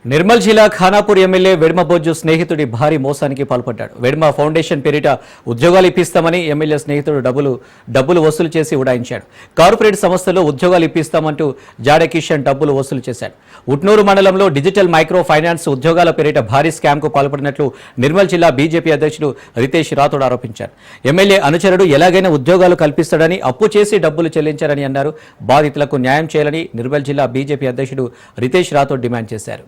నిర్మల్ జిల్లా ఖానాపూర్ ఎమ్మెల్యే వెడ్మబొజ్జు స్నేహితుడి భారీ మోసానికి పాల్పడ్డాడు. వెడ్మ ఫౌండేషన్ పేరిట ఉద్యోగాలు ఇప్పిస్తామని ఎమ్మెల్యే స్నేహితుడు డబ్బులు వసూలు చేసి ఉడాయించాడు. కార్పొరేట్ సంస్థల్లో ఉద్యోగాలు ఇప్పిస్తామంటూ జాడకిషన్ డబ్బులు వసూలు చేశాడు. ఉట్నూరు మండలంలో డిజిటల్ మైక్రో ఫైనాన్స్ ఉద్యోగాల పేరిట భారీ స్కామ్కు పాల్పడినట్లు నిర్మల్ జిల్లా బీజేపీ అధ్యక్షుడు రితేష్ రాథోడ్ ఆరోపించారు. ఎమ్మెల్యే అనుచరుడు ఎలాగైనా ఉద్యోగాలు కల్పిస్తాడని అప్పు చేసి డబ్బులు చెల్లించారని అన్నారు. బాధితులకు న్యాయం చేయాలని నిర్మల్ జిల్లా బీజేపీ అధ్యక్షుడు రితేష్ రాథోడ్ డిమాండ్ చేశారు.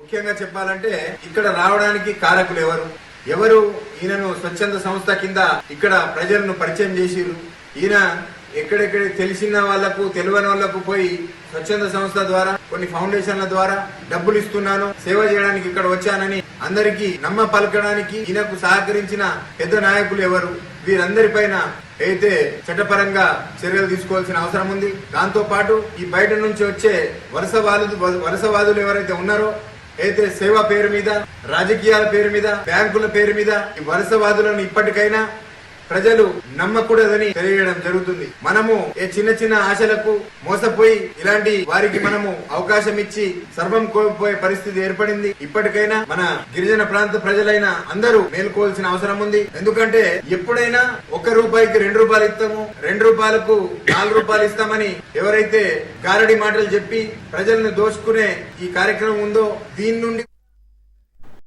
ముఖ్యంగా చెప్పాలంటే ఇక్కడ రావడానికి కారకులు ఎవరు ఈయనను స్వచ్ఛంద సంస్థ కింద ఇక్కడ ప్రజలను పరిచయం చేసిరు. ఈయన ఎక్కడెక్కడ తెలిసిన వాళ్లకు తెలియని వాళ్లకు పోయి స్వచ్ఛంద సంస్థ ద్వారా కొన్ని ఫౌండేషన్ల ద్వారా డబ్బులు ఇస్తున్నాను, సేవ చేయడానికి ఇక్కడ వచ్చానని అందరికీ నమ్మ పలకడానికి ఈయనకు సహకరించిన పెద్ద నాయకులు ఎవరు, వీరందరిపైన అయితే చట్టపరంగా చర్యలు తీసుకోవాల్సిన అవసరం ఉంది. దాంతో పాటు ఈ బయట నుంచి వచ్చే వలసవాదులు ఎవరైతే ఉన్నారో అయితే సేవ పేరు మీద, రాజకీయాల పేరు మీద, బ్యాంకుల పేరు మీద ఈ వలసవాదులను ఇప్పటికైనా ప్రజలు నమ్మకూడదని తెలియడం జరుగుతుంది. మనము చిన్న చిన్న ఆశలకు మోసపోయి ఇలాంటి వారికి మనము అవకాశం ఇచ్చి సర్వం కోల్పోయే పరిస్థితి ఏర్పడింది. ఇప్పటికైనా మన గిరిజన ప్రాంత ప్రజలైన అందరూ మేల్కోవాల్సిన అవసరం ఉంది. ఎందుకంటే ఎప్పుడైనా ₹1కి ₹2 ఇస్తాము, ₹2కు ₹4 ఇస్తామని ఎవరైతే గారడి మాటలు చెప్పి ప్రజలను దోచుకునే ఈ కార్యక్రమం ఉందో దీని నుండి